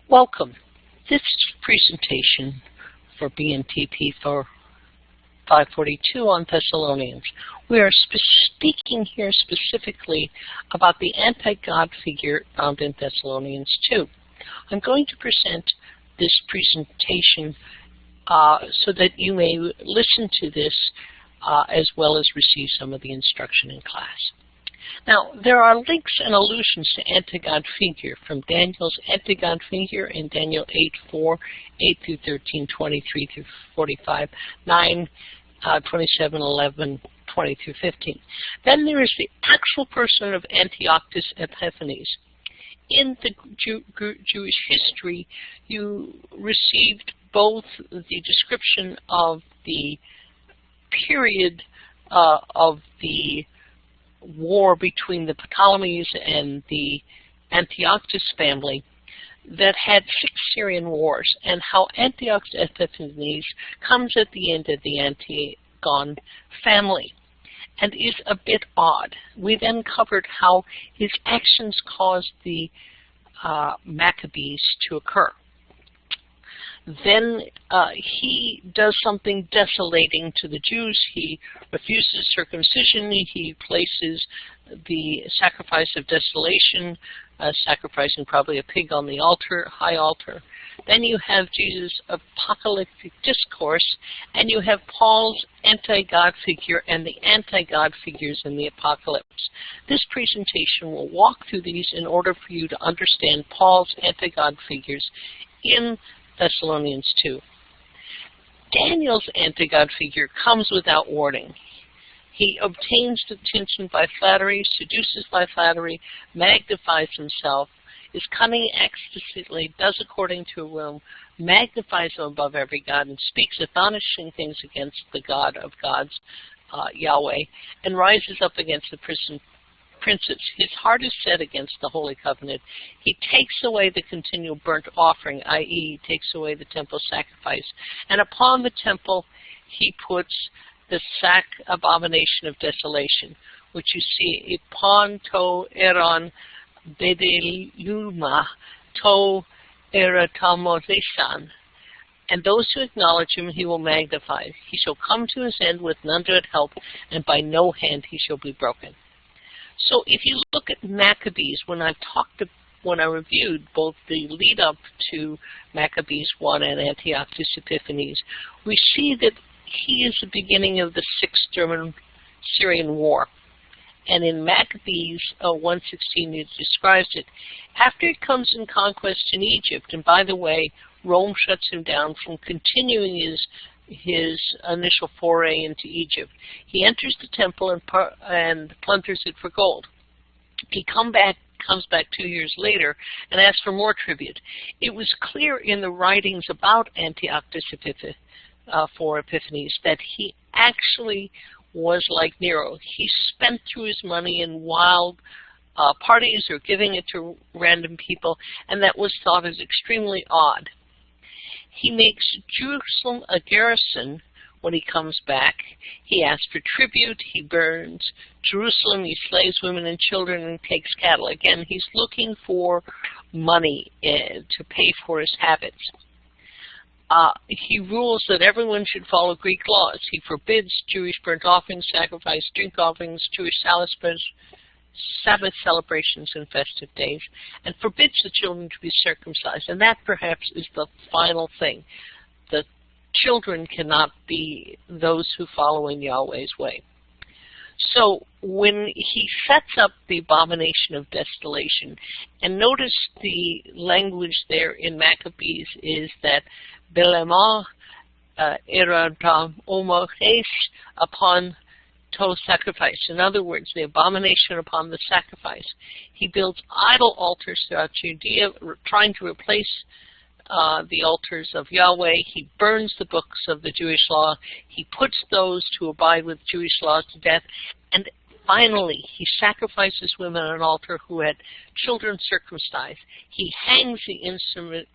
Welcome. This presentation for BNTP for 542 on Thessalonians. We are speaking here specifically about the anti-God figure found in Thessalonians 2. I'm going to present this presentation so that you may listen to this as well as receive some of the instruction in class. Now, there are links and allusions to anti-God figure from Daniel's anti-God figure in Daniel 8:4, 8 through 13, 23 through 45, 9, 27, 11, 20 through 15. Then there is the actual person of Antiochus Epiphanes. In the Jewish history, you received both the description of the period of the war between the Ptolemies and the Antiochus family that had 6 Syrian wars, and how Antiochus Epiphanes comes at the end of the Antiochus family and is a bit odd. We then covered how his actions caused the Maccabees to occur. Then he does something desolating to the Jews. He refuses circumcision. He places the sacrifice of desolation, sacrificing probably a pig on the altar, high altar. Then you have Jesus' apocalyptic discourse, and you have Paul's anti-God figure and the anti-God figures in the apocalypse. This presentation will walk through these in order for you to understand Paul's anti-God figures in Thessalonians 2. Daniel's anti-God figure comes without warning. He obtains attention by flattery, seduces by flattery, magnifies himself, is cunning ecstasily, does according to a will, magnifies him above every god, and speaks astonishing things against the God of gods, Yahweh, and rises up against the princes. His heart is set against the Holy Covenant. He takes away the continual burnt offering, i.e., takes away the temple sacrifice. And upon the temple, he puts the abomination of desolation, which you see, Ipon to eron bedeluma to eratamozesan. And those who acknowledge him he will magnify. He shall come to his end with none to help, and by no hand he shall be broken. So if you look at Maccabees, when I reviewed both the lead up to Maccabees 1 and Antiochus Epiphanes, we see that he is the beginning of the 6th German-Syrian War. And in Maccabees 1:16 it describes it. After he comes in conquest in Egypt, and by the way, Rome shuts him down from continuing his initial foray into Egypt. He enters the temple and plunders it for gold. He comes back 2 years later and asks for more tribute. It was clear in the writings about Antiochus IV Ephiphanes that he actually was like Nero. He spent through his money in wild parties or giving it to random people, and that was thought as extremely odd. He makes Jerusalem a garrison when he comes back. He asks for tribute. He burns Jerusalem. He slays women and children and takes cattle. Again, he's looking for money to pay for his habits. He rules that everyone should follow Greek laws. He forbids Jewish burnt offerings, sacrifice, drink offerings, Jewish Sabbath celebrations and festive days, and forbids the children to be circumcised. And that perhaps is the final thing. The children cannot be those who follow in Yahweh's way. So when he sets up the abomination of desolation, and notice the language there in Maccabees is that Belema eradam omoches upon to sacrifice. In other words, the abomination upon the sacrifice. He builds idol altars throughout Judea, trying to replace the altars of Yahweh. He burns the books of the Jewish law. He puts those to abide with Jewish laws to death. And finally, he sacrifices women on an altar who had children circumcised. He hangs the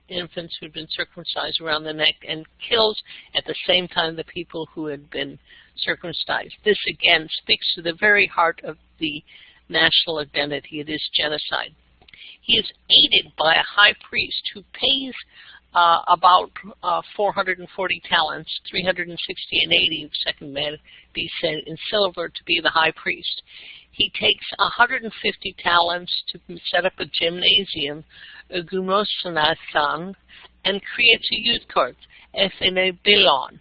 infants who had been circumcised around the neck and kills at the same time the people who had been circumcised. This again speaks to the very heart of the national identity. It is genocide. He is aided by a high priest who pays about 440 talents, 360 and 80 of second man be said in silver to be the high priest. He takes 150 talents to set up a gymnasium, a gumosanathan, and creates a youth court, Ephenebilon.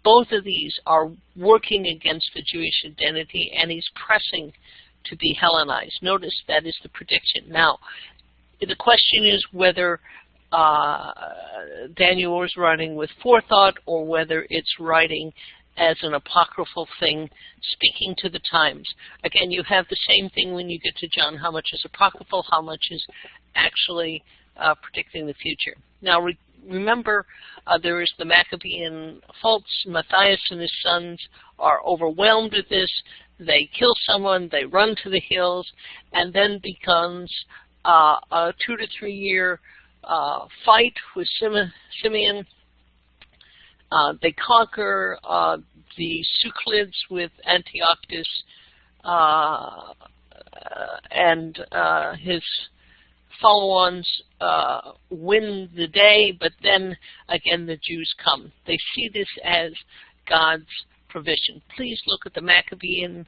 Both of these are working against the Jewish identity, and he's pressing to be Hellenized. Notice that is the prediction. Now, the question is whether Daniel was writing with forethought or whether it's writing as an apocryphal thing, speaking to the times. Again, you have the same thing when you get to John. How much is apocryphal, how much is actually predicting the future. Now, remember, there is the Maccabean faults. Matthias and his sons are overwhelmed with this. They kill someone, they run to the hills, and then becomes a 2 to 3 year fight with Simeon. They conquer the Suclids with Antiochus and his follow-ons win the day, but then again the Jews come. They see this as God's provision. Please look at the Maccabean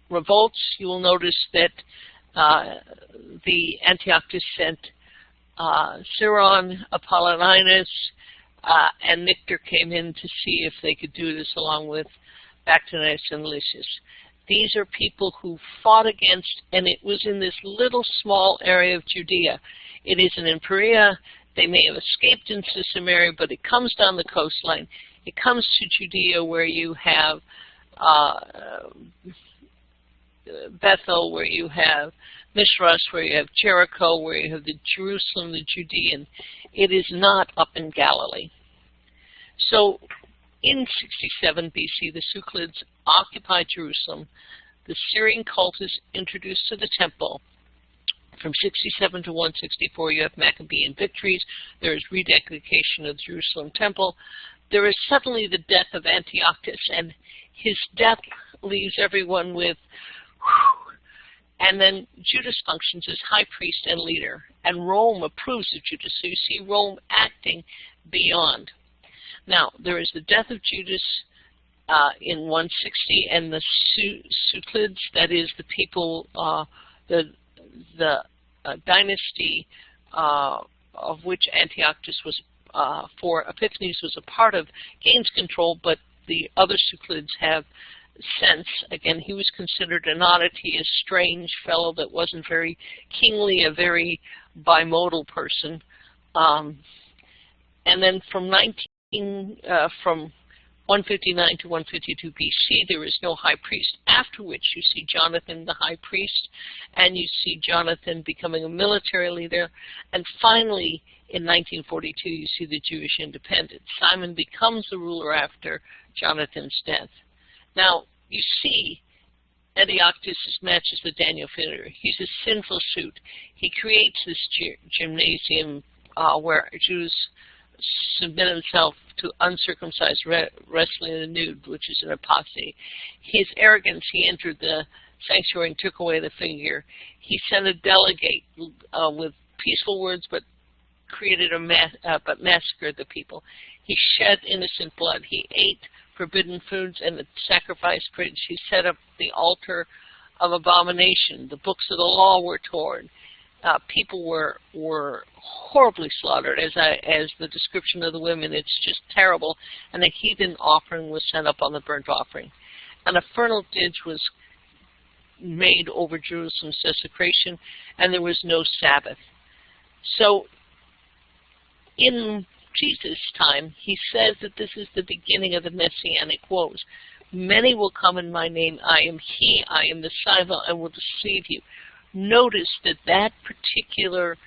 revolts. You will notice that the Antiochus sent Siron, Apollonius, and Nictor came in to see if they could do this along with Bactrinus and Lysias. These are people who fought against, and it was in this little small area of Judea. It isn't in Perea. They may have escaped into Samaria, but it comes down the coastline. It comes to Judea where you have Bethel, where you have Mishras, where you have Jericho, where you have the Jerusalem, the Judean. It is not up in Galilee. So in 67 BC, the Suclids occupy Jerusalem. The Syrian cult is introduced to the temple. From 67 to 164, you have Maccabean victories. There is rededication of the Jerusalem temple. There is suddenly the death of Antiochus, and his death leaves everyone with, whew. And then Judas functions as high priest and leader, and Rome approves of Judas. So you see Rome acting beyond. Now, there is the death of Judas in 160, and the Suclids, that is the people, the dynasty of which Antiochus was Epiphanes was a part of, gains control, but the other Suclids have sense. Again, he was considered an oddity, a strange fellow that wasn't very kingly, a very bimodal person. And then from 159 to 152 BC, there is no high priest, after which you see Jonathan the high priest, and you see Jonathan becoming a military leader, and finally, in 1942, you see the Jewish independence. Simon becomes the ruler after Jonathan's death. Now, you see, Antiochus matches the Daniel figure. He's a sinful suit. He creates this gymnasium where Jews submit himself to uncircumcised wrestling in the nude, which is an apostasy. His arrogance, he entered the sanctuary and took away the figure. He sent a delegate with peaceful words, but created but massacred the people. He shed innocent blood. He ate forbidden foods and sacrificed pigs. He set up the altar of abomination. The books of the law were torn. People were horribly slaughtered, as the description of the women. It's just terrible. And a heathen offering was sent up on the burnt offering. An infernal ditch was made over Jerusalem's desecration, and there was no Sabbath. So, in Jesus' time, he says that this is the beginning of the Messianic woes. Many will come in my name. I am he. I am the Messiah, and will deceive you. Notice that that particular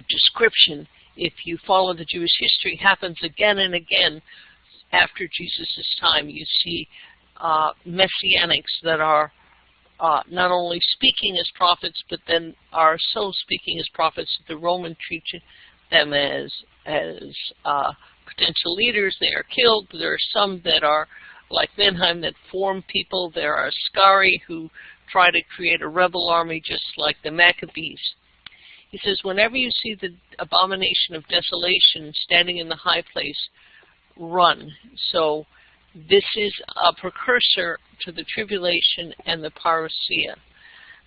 description, if you follow the Jewish history, happens again and again after Jesus' time. You see messianics that are not only speaking as prophets, but then are so speaking as prophets that the Roman treat them as potential leaders. They are killed. There are some that are like Benheim that form people. There are Scari who try to create a rebel army just like the Maccabees. He says, whenever you see the abomination of desolation standing in the high place, run. So this is a precursor to the tribulation and the parousia.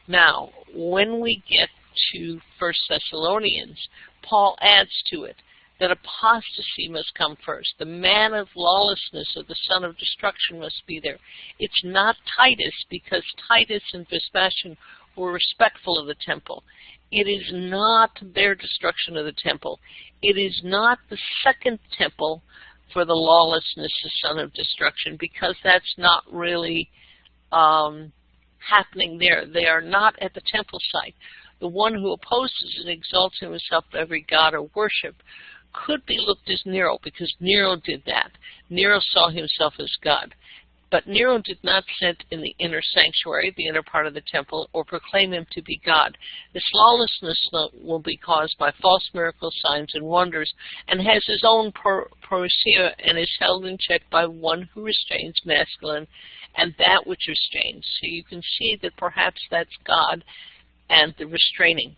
Now, when we get to 1 Thessalonians, Paul adds to it that apostasy must come first. The man of lawlessness, or the son of destruction, must be there. It's not Titus, because Titus and Vespasian were respectful of the temple. It is not their destruction of the temple. It is not the second temple for the lawlessness, the son of destruction, because that's not really happening there. They are not at the temple site. The one who opposes and exalts himself to every god or worship could be looked as Nero, because Nero did that. Nero saw himself as God. But Nero did not sit in the inner sanctuary, the inner part of the temple, or proclaim him to be God. This lawlessness will be caused by false miracles, signs, and wonders, and has his own parousia, and is held in check by one who restrains masculine and that which restrains. So you can see that perhaps that's God and the restraining.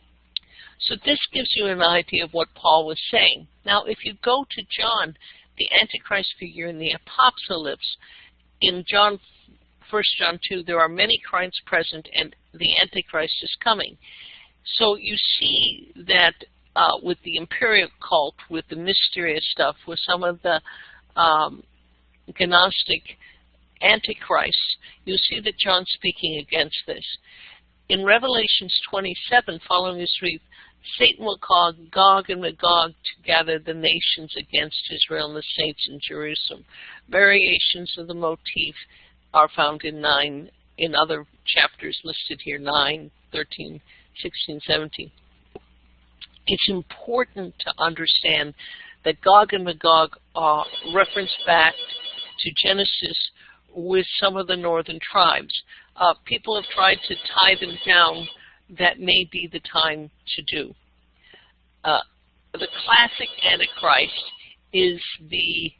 So this gives you an idea of what Paul was saying. Now, if you go to John, the Antichrist figure in the Apocalypse, in 1 John 2, there are many Christs present, and the Antichrist is coming. So you see that with the imperial cult, with the mysterious stuff, with some of the Gnostic Antichrists, you see that John's speaking against this. In Revelations 27, following this read, Satan will cause Gog and Magog to gather the nations against Israel and the saints in Jerusalem. Variations of the motif are found in other chapters listed here, 9, 13, 16, 17. It's important to understand that Gog and Magog reference back to Genesis with some of the northern tribes. People have tried to tie them down. That may be the time to do. The classic Antichrist is the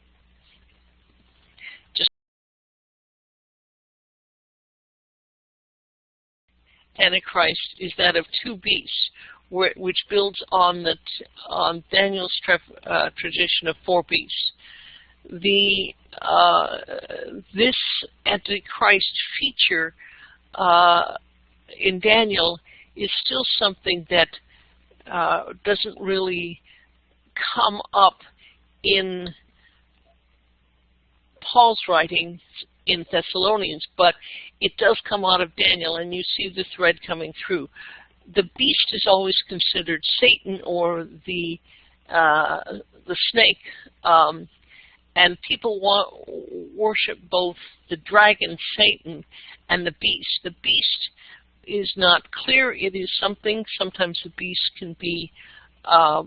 Antichrist is that of two beasts, which builds on Daniel's tradition of four beasts. This Antichrist feature in Daniel is still something that doesn't really come up in Paul's writings in Thessalonians, but it does come out of Daniel, and you see the thread coming through. The beast is always considered Satan, or the snake, and people worship both the dragon, Satan, and the beast. The beast is not clear. It is something. Sometimes the beast can be a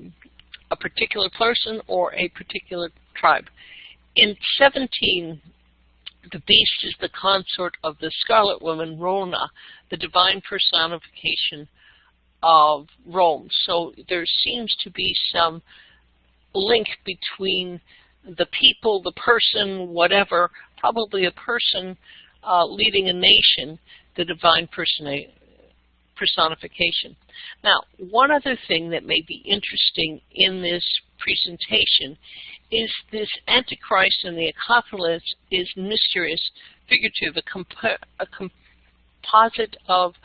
particular person or a particular tribe. In 17, the beast is the consort of the scarlet woman, Rona, the divine personification of Rome. So there seems to be some link between the people, the person, whatever, probably a person leading a nation, the divine personification. Now, one other thing that may be interesting in this presentation is this Antichrist in the Apocalypse is mysterious, figurative, a composite of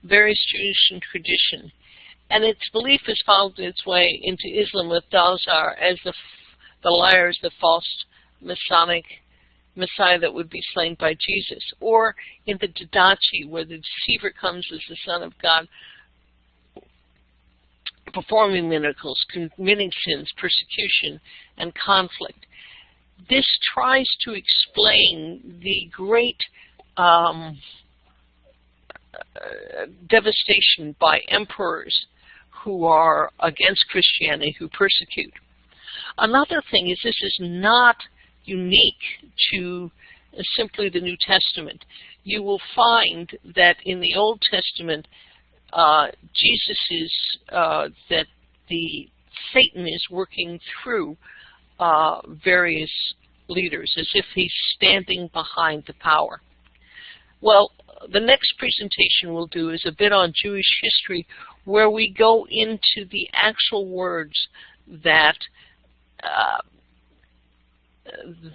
various Jewish tradition. And its belief has followed its way into Islam with Dawzar as the liars, the false Masonic Messiah that would be slain by Jesus, or in the Didache, where the deceiver comes as the Son of God, performing miracles, committing sins, persecution, and conflict. This tries to explain the great devastation by emperors who are against Christianity, who persecute. Another thing is this is not unique to simply the New Testament. You will find that in the Old Testament, Jesus is, that Satan is working through various leaders as if he's standing behind the power. Well, the next presentation we'll do is a bit on Jewish history, where we go into the actual words that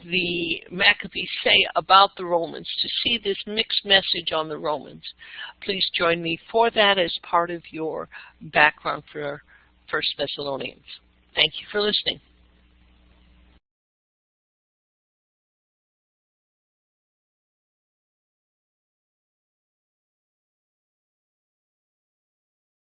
the Maccabees say about the Romans, to see this mixed message on the Romans. Please join me for that as part of your background for 1 Thessalonians. Thank you for listening.